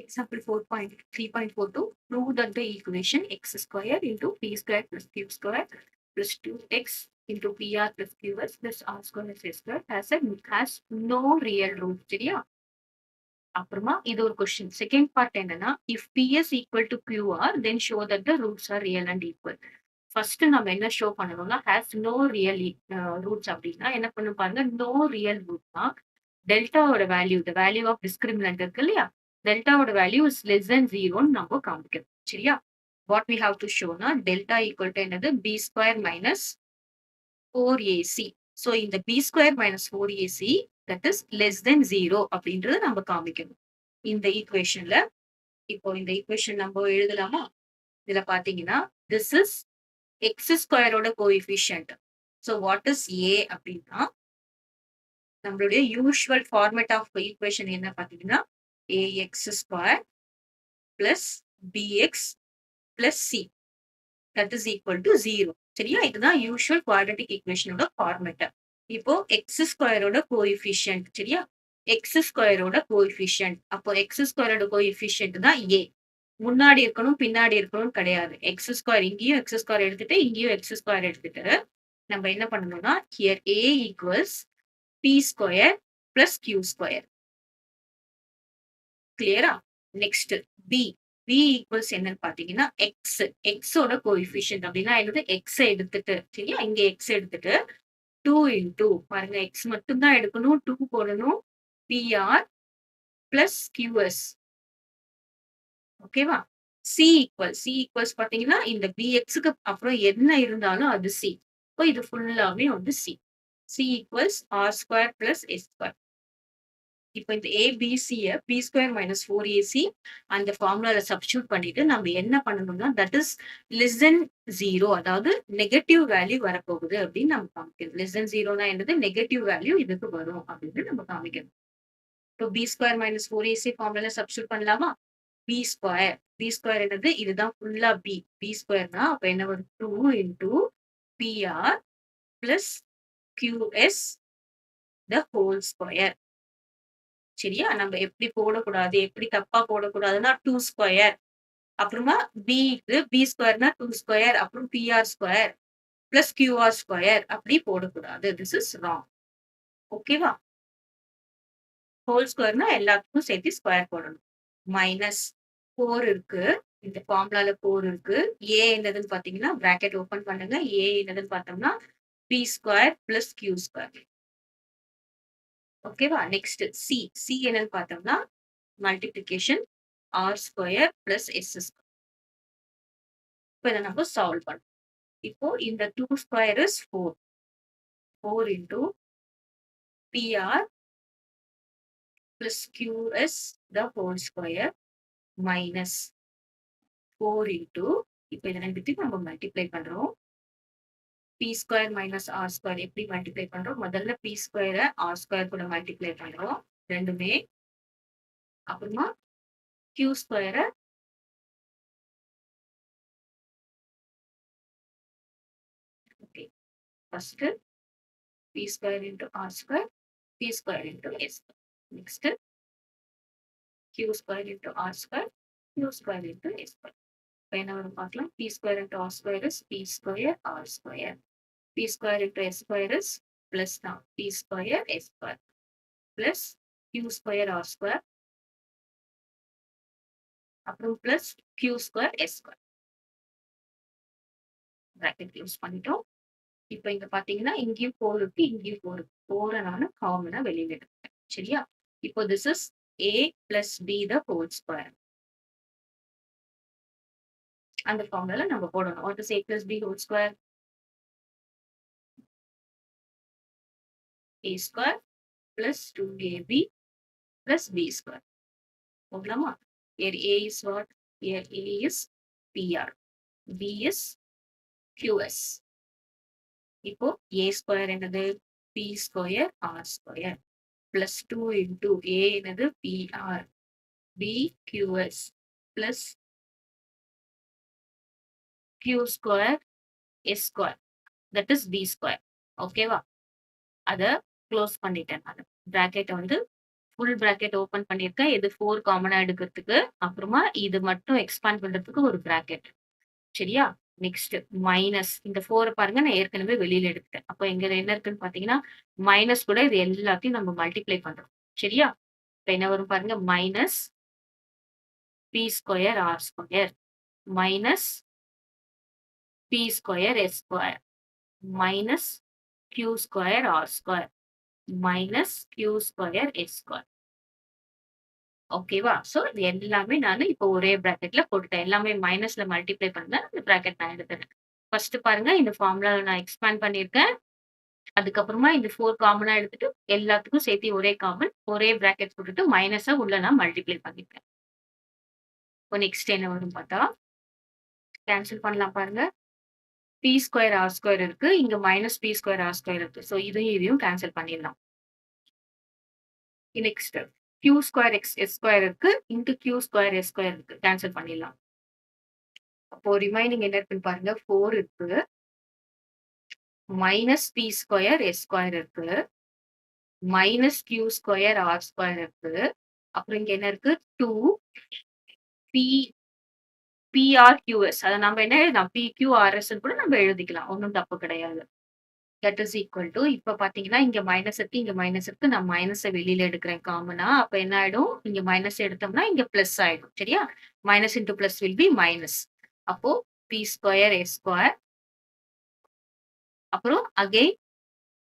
Example 4.3.42. Prove that the equation x square into p square plus q square plus 2x into pr plus qs plus r square s square has no real root. சரியா? அப்புறமா இது ஒரு question. Second part என்னன்னா, if ps equal to qr then show that the roots are real and equal. First நம்ம என்ன show பண்ணணும்னா has no real roots அப்படின்னா என்ன பண்ண பாருங்க, நோ ரியல் ரூட்னா டெல்டாவோட value, the value of discriminant இருக்கு இல்லையா, டெல்டாவோட வேல்யூ இஸ் லெஸ் தென் ஜீரோன்னு நம்ம காமிக்கணும். சரியா? வாட் வி ஹாவ் டு ஷோனா டெல்டா ஈக்குவல் டு என்னது, b square minus 4ac. So இந்த b square minus 4ac that is less than zero அப்படின்றத நம்ம காமிக்கணும் இந்த ஈக்குவேஷன்ல. இப்போ இந்த ஈக்குவேஷன் நம்ம எழுதலாமா? இதுல பாத்தீங்கன்னா திஸ் இஸ் எக்ஸ் ஸ்கொயரோட coefficient. So what is a அப்படின்னா, நம்மளுடைய யூஷுவல் ஃபார்மேட் ஆஃப் ஈக்குவேஷன் என்ன பாத்தீங்கன்னா, a x square plus b x plus c that is equal to zero. சரியா? இதுதான் யூஷுவல் குவாட்ரட்டிக் ஈக்குவேஷனோட ஃபார்மேட். இப்போ எக்ஸ் ஸ்கொயரோட கோஎஃபிஷியன்ட். சரியா? எக்ஸ் ஸ்கொயரோட கோஎஃபிஷியன்ட், அப்போ எக்ஸ் ஸ்கொயரோட கோஎஃபிஷியன்ட் தான் ஏ. முன்னாடி இருக்கணும் பின்னாடி இருக்கணும் கிடையாது. எக்ஸ் ஸ்கொயர் இங்கேயும் எக்ஸ் ஸ்கொயர் எடுத்துட்டு இங்கேயும் எக்ஸ் ஸ்கொயர் எடுத்துட்டு நம்ம என்ன பண்ணணும்னா, here a equals p square plus q square. கிளியரா? Next b. பி ஈக்குவல்ஸ் என்னன்னு பாத்தீங்கன்னா எக்ஸ். எக்ஸோட கோஎஃபிஷியன்ட் அப்படின்னா என்னது, எக்ஸ் எடுத்துட்டு, சரியா, இங்க எக்ஸ் எடுத்துட்டு 2 இன்டூ, பாருங்க எக்ஸ் மட்டும் தான் எடுக்கணும், 2 போடணும், பிஆர் பிளஸ் கியூஎஸ். ஓகேவா? சி ஈக்குவல்ஸ் பாத்தீங்கன்னா இந்த பிஎக்ஸுக்கு அப்புறம் என்ன இருந்தாலும் அது சி. இப்போ இது ஃபுல்லாவே வந்து C. C equals R square plus S square. இப்போ இந்த ஏபிசியை பி ஸ்கொயர் மைனஸ் 4ac அந்த ஃபார்முலால சப்ஸ்டியூட் பண்ணிட்டு நம்ம என்ன பண்ணணும்னா that is less than zero, அதாவது நெகட்டிவ் வேல்யூ வரப்போகுது அப்படின்னு நம்ம காமிக்கணும். லெஸ் தென் ஜீரோனா என்னது, நெகட்டிவ் வேல்யூ இதுக்கு வரும் அப்படின்னு நம்ம காமிக்கணும். இப்போ பி ஸ்கொயர் மைனஸ் 4ac ஃபார்முலால சப்ஸ்டியூட் பண்ணலாமா? பி ஸ்கொயர் என்னது, இதுதான் ஃபுல்லா பி. பி ஸ்கொயர்னா அப்ப என்ன வரும், 2 into PR plus QS the whole square. சரியா? நம்ம எப்படி போடக்கூடாது, எப்படி தப்பா போடக்கூடாதுன்னா 2 ஸ்கொயர், அப்புறமா பி ஸ்கொயர்னா 2 ஸ்கொயர், அப்புறம் PR square plus QR square, அப்படி போடக்கூடாது. This is wrong. ஓகேவா? ஹோல் ஸ்கொயர்னா எல்லாத்துக்கும் சேர்த்து ஸ்கொயர் போடணும். மைனஸ் 4 இருக்கு, இந்த ஃபார்முலால 4 இருக்கு. ஏ என்னதுன்னு பாத்தீங்கன்னா பிராக்கெட் ஓபன் பண்ணுங்க. ஏ என்னதுன்னு பார்த்தோம்னா p square plus q square. ஓகேவா? Next c. சி என்னன்னு பார்த்தோம்னா multiplication r square plus S square. இப்போ இதை நம்ம சால்வ் பண்ணோம். இப்போ இந்த 2 square is 4. 4 into PR plus QS the whole square minus 4 into, இப்போ இதை ரெண்டுத்தையும் நம்ம மல்டிப்ளை பண்றோம். P square minus r square எப்படி மல்டிப்ளை பண்றோம், முதல்ல பி ஸ்கொயரை ஆர் ஸ்கொயர் கூட மல்டிப்ளை பண்றோம் ரெண்டுமே, அப்புறமா கியூ ஸ்கொயரை okay first p square into r square, p square into s. Next q square into r square, q square into s square. இப்போ என்ன வரும் பார்க்கலாம், p square into r square is B square R square, p square into s square is plus தான் p square S square plus q square R square, அப்புறம் plus q square S square. Bracket use பண்ணிட்டோம். இப்போ இங்க பாத்தீங்கன்னா இங்கேயும் 4 இருக்கு, இங்கேயும் 4 இருக்கு. 4 நான் காமனா வெளியில எடுத்துட்டேன். சரியா? இப்போ this is a plus B the whole square. அந்த ஃபார்முலால நம்ம போடணும். What is a plus B whole square? a square plus 2ab plus b square. போடலாமா? Here a is what? Here a is PR, b is QS. இப்போ a square என்னது, p square r square plus 2 into a என்னது PR, b QS plus q square s square that is b square. ஓகேவா? அத close பண்ணிட்டேன். நான் bracket வந்து full bracket open பண்ணியிருக்கேன். இது 4 காமனா எடுக்கிறதுக்கு. அப்புறமா இது மட்டும் எக்ஸ்பாண்ட் பண்றதுக்கு ஒரு பிராக்கெட். சரியா? நெக்ஸ்ட் மைனஸ் இந்த 4 பாருங்க நான் ஏற்கனவே வெளியில எடுத்துட்டேன். அப்ப இங்க என்ன இருக்குன்னு பார்த்தீங்கன்னா, மைனஸ் கூட இது எல்லாத்தையும் நம்ம மல்டிப்ளை பண்றோம். சரியா? இப்ப என்ன வரும் பாருங்க. Minus B square R square minus B square S square minus Q square R square minus Q square S square. ஓகேவா? சோ இது எல்லாமே நானு இப்போ ஒரே பிராக்கெட்ல போட்டுட்டேன். எல்லாமே மைனஸ்ல மல்டிப்ளை பண்ணா இந்த பிராக்கெட் நான் எடுத்துட்டேன். ஃபர்ஸ்ட் பாருங்க இந்த ஃபார்முலால நான் எக்ஸ்பாண்ட் பண்ணியிருக்கேன். அதுக்கப்புறமா இந்த 4 காமனா எடுத்துட்டு எல்லாத்துக்கும் சேர்த்து ஒரே காமன், ஒரே பிராக்கெட் போட்டுட்டு மைனஸ உள்ள நான் மல்டிப்ளை பண்ணிருக்கேன். இப்போ நெக்ஸ்ட் என்ன வரும் பார்த்தா, கேன்சல் பண்ணலாம் பாருங்க. பி ஸ்கொயர் ஆர் ஸ்கொயர் இருக்கு. இங்க minus B square R square இருக்கு. சோ இதையும் கேன்சல் பண்ணிடலாம். Next q square S square இருக்கு. Into q square S square இருக்கு. கேன்சல் பண்ணிடலாம். அப்போ ரிமைனிங் என்ன இருக்குன்னு பாருங்க. 4 இருக்கு. Minus B square S square இருக்கு. Minus Q square R square இருக்கு. அப்புறம் இங்க என்ன இருக்கு? 2 பி பிஆர்கியூஎஸ். அத நம்ம என்ன எழுதலாம்? பிக்யூஆர்எஸ் கூட நம்ம எழுதிக்கலாம். ஒண்ணும் தப்பு கிடையாது. தட் இஸ் ஈக்குவல் டு இப்ப பாத்தீங்கன்னா இங்க மைனஸ் இருக்கு, இங்க மைனஸ் இருக்கு. நான் மைனஸ வெளியில எடுக்கிறேன் காமனா. அப்ப என்ன ஆயிடும்? இங்க மைனஸ் எடுத்தோம்னா இங்க பிளஸ் ஆயிடும். சரியா? Minus into plus will be minus. அப்போ பி ஸ்கொயர் எஸ் ஸ்கொயர் அப்புறம் அகைன்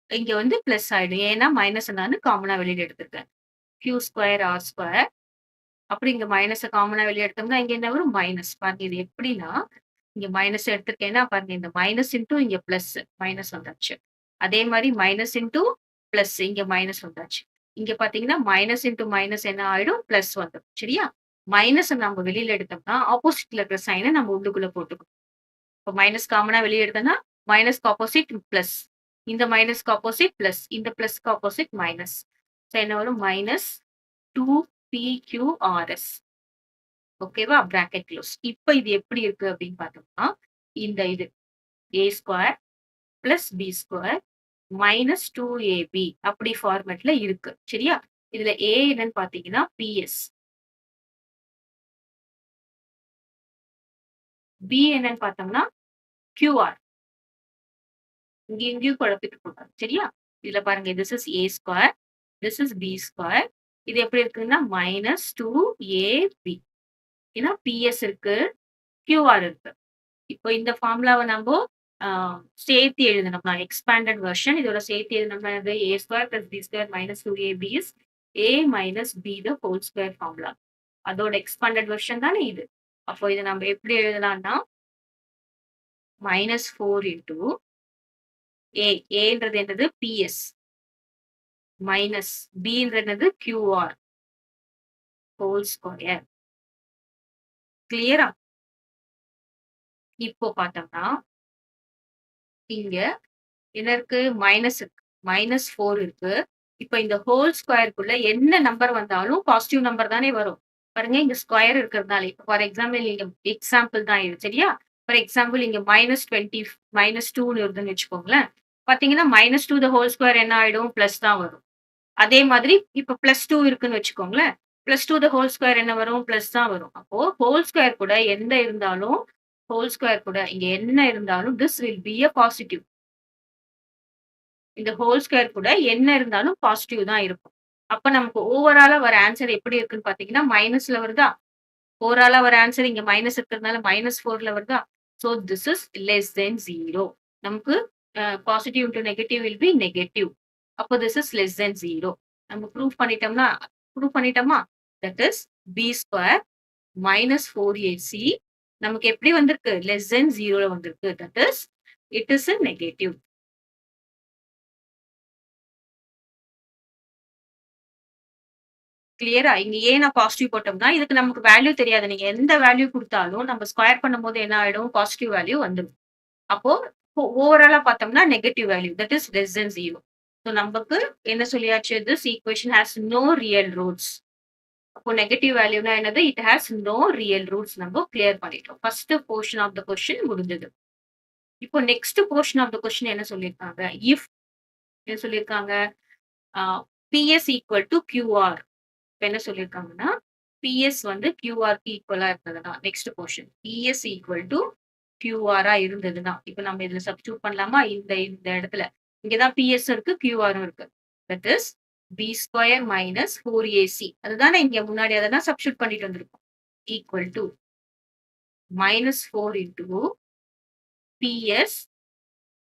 இங்க வந்து பிளஸ் ஆயிடும். ஏன்னா மைனஸ் நான் காமனா வெளியில எடுத்திருக்கேன். கியூ ஸ்கொயர் ஆர் ஸ்கொயர் அப்புறம் இங்க மைனஸ காமனா வெளிய எடுத்தோம்னா இங்க என்ன வரும்? மைனஸ். பாருங்க இது எப்படின்னா, இங்க மைனஸ் எடுத்திருக்கேன்னா பாருங்க இந்த மைனஸ் இன்டு இங்க பிளஸ் மைனஸ் வந்தாச்சு. அதே மாரி மைனஸ் இன்டு பிளஸ் இங்க மைனஸ் வந்தாச்சு. இங்க பாத்தீங்கன்னா மைனஸ் இன்டு மைனஸ் என்ன ஆயிடும்? பிளஸ் வந்துரும். சரியா? மைனஸ நம்ம வெளியில எடுத்தோம்னா, ஆப்போசிட்ல இருக்கிற சைன நம்ம உள்ளுக்குள்ள போட்டுக்கணும். இப்ப மைனஸ் காமனா வெளிய எடுத்தோம்னா, மைனஸ்க்கு ஆப்போசிட் பிளஸ். இந்த மைனஸ்க்கு ஆப்போசிட் பிளஸ். இந்த பிளஸ்க்கு ஆப்போசிட் மைனஸ். சோ என்ன வரும்? Minus 2 p q r s. ஓகேவா? Bracket close. இப்ப இது எப்படி இருக்கு அப்படின்னு பார்த்தோம்னா, இந்த இது a square plus b square minus 2ab அப்படி ஃபார்மேட்ல இருக்கு. சரியா? இதுல ஏ என்னன்னு பாத்தீங்கன்னா பிஎஸ். பி என்னன்னு பார்த்தோம்னா கியூஆர். இங்கேயும் குழப்பிட்டு போட்டாங்க. சரியா? இதுல பாருங்க this is A square, this is B square. இது எப்படி இருக்குன்னா மைனஸ் 2ab. ஏன்னா பிஎஸ் இருக்கு, கியூஆர் இருக்கு. இப்போ இந்த ஃபார்முலாவ நம்போ சேர்த்து எழுதணும்னா எக்ஸ்பாண்டட் வெர்ஷன் இதோட சேர்த்து எழுதணும்னா a square plus b square minus 2ab is a minus b the whole square formula. அதோட எக்ஸ்பாண்டட் வெர்ஷன் தானே இது. அப்போ இதை நம்ம எப்படி எழுதலாம்னா மைனஸ் 4 இன்டூ ஏன்றது என்னது? பிஎஸ் மைனஸ் பின்றது கியூஆர் ஹோல் ஸ்கொயர். கிளியரா? இப்போ பார்த்தோம்னா இங்க என்ன இருக்கு? மைனஸ் இருக்கு. மைனஸ் 4 இருக்கு. இப்ப இந்த ஹோல் ஸ்கொயருக்குள்ள என்ன நம்பர் வந்தாலும் பாசிட்டிவ் நம்பர் தானே வரும். பாருங்க இங்க ஸ்கொயர் இருக்கிறதுனால இப்ப ஃபார் எக்ஸாம்பிள் இங்க எக்ஸாம்பிள் தான் இது. சரியா? ஃபார் எக்ஸாம்பிள் இங்க மைனஸ் 20 மைனஸ் 2ன்னு வருதுன்னு வச்சுக்கோங்களேன். பாத்தீங்கன்னா மைனஸ் 2 த ஹோல் ஸ்கொயர் என்ன ஆயிடும்? பிளஸ் தான் வரும். அதே மாதிரி இப்ப பிளஸ் 2 இருக்குன்னு வச்சுக்கோங்களேன். பிளஸ் 2 த ஹோல் ஸ்கொயர் என்ன வரும்? பிளஸ் தான் வரும். அப்போ ஹோல் ஸ்கொயர் கூட எந்த இருந்தாலும் ஹோல் ஸ்கொயர் கூட இங்க என்ன இருந்தாலும் this will be a positive. இந்த ஹோல் ஸ்கொயர் கூட என்ன இருந்தாலும் பாசிட்டிவ் தான் இருக்கும். அப்ப நமக்கு ஓவராலா வர ஆன்சர் எப்படி இருக்குன்னு பாத்தீங்கன்னா மைனஸ்ல வருதா? ஓவராலா வர ஆன்சர் இங்க மைனஸ் இருக்கிறதுனால மைனஸ் 4ல வருதா? சோ திஸ் இஸ் லெஸ் தென் 0. நமக்கு positive into negative will be negative. அப்போ திஸ் இஸ் லெஸ் தென் 0. நம்ம ப்ரூவ் பண்ணிட்டோமா? That is B square minus 4ac நமக்கு எப்படி வந்திருக்கு? லெஸ் தென் 0ல வந்திருக்கு. That is it is a negative. கிளியரா? இங்க ஏன் நான் பாசிட்டிவ் போட்டோம்னா, இதுக்கு நமக்கு வேல்யூ தெரியாது. நீங்க எந்த வேல்யூ குடுத்தாலும் நம்ம ஸ்கொயர் பண்ணும்போது என்ன ஆயிடும்? பாசிட்டிவ் வேல்யூ வந்துரும். அப்போ ஓவராலா பார்த்தோம்னா negative value that is less then 0. So நமக்கு என்ன சொல்லியாச்சு? This equation has no real roots. அப்போ நெகட்டிவ் வேல்யூனா என்னது? It has no real roots. நம்ம கிளியர் பண்ணிட்டோம். First portion of the question முடிஞ்சது. இப்போ next portion of the question என்ன சொல்லியிருக்காங்க? இஃப் என்ன சொல்லியிருக்காங்க? பிஎஸ் ஈக்குவல் டு கியூஆர் என்ன சொல்லியிருக்காங்கன்னா, PS வந்து QRக்கு ஈக்குவலா இருந்ததுன்னா, next portion. PS equal to QRஆ இருந்ததுன்னா, இப்ப நம்ம இதுல சப்ஸ்டிட்யூட் பண்ணலாமா? இந்த இந்த இடத்துல. இங்க தான் PS இருக்கு, QRம் இருக்கு. That is B square minus 4AC. அதுதானே இங்க முன்னாடி அத தான் சப்ஸ்டிட்யூட் பண்ணிட்டு வந்திருக்கோம். Equal to -4 into PS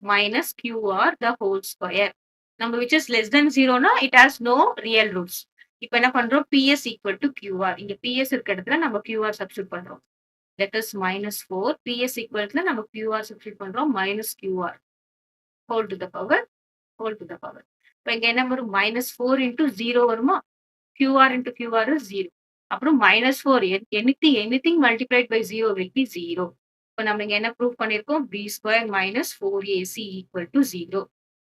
minus QR the whole square. நம்ம which is less than 0னா it has no real roots. இப்ப என்ன பண்றோம்? PS equal to QR. இங்க PS இருக்க இடத்துல நம்ம QR substitute பண்றோம். That is -4. PS equal to நம்ம QR substitute பண்றோம். minus QR. Whole to the power. Whole to the power. இப்ப இங்க என்ன வரும்? -4 into 0 வருமா? QR into QR is 0. அப்புறம் -4 anything multiplied by 0 will be 0. இப்ப நம்ம இங்க என்ன ப்ரூவ் பண்ணியிருக்கோம்? B square minus 4AC equal to 0.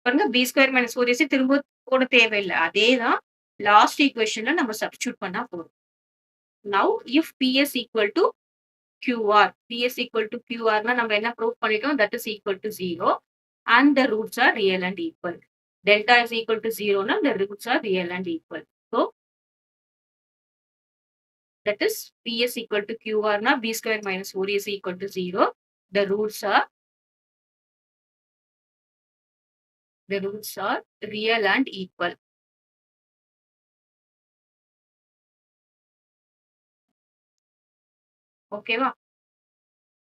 பாருங்க B ஸ்கொயர் மைனஸ் 4AC திரும்ப போட தேவையில்ல. அதே தான் லாஸ்ட் ஈக்குவேஷன்ல நம்ம சப்ஸ்டிட்யூட் பண்ணா போதும். Now if PS equal to QR. PS equal to QRனா நம்ம என்ன ப்ரூவ் பண்ணிட்டோம்? That is equal to 0 and the roots are real and equal. Delta is equal to 0 the roots are real and equal. So that is PS equal to QR na B square minus 4AC equal to 0. The roots are real and equal. ஓகேவா?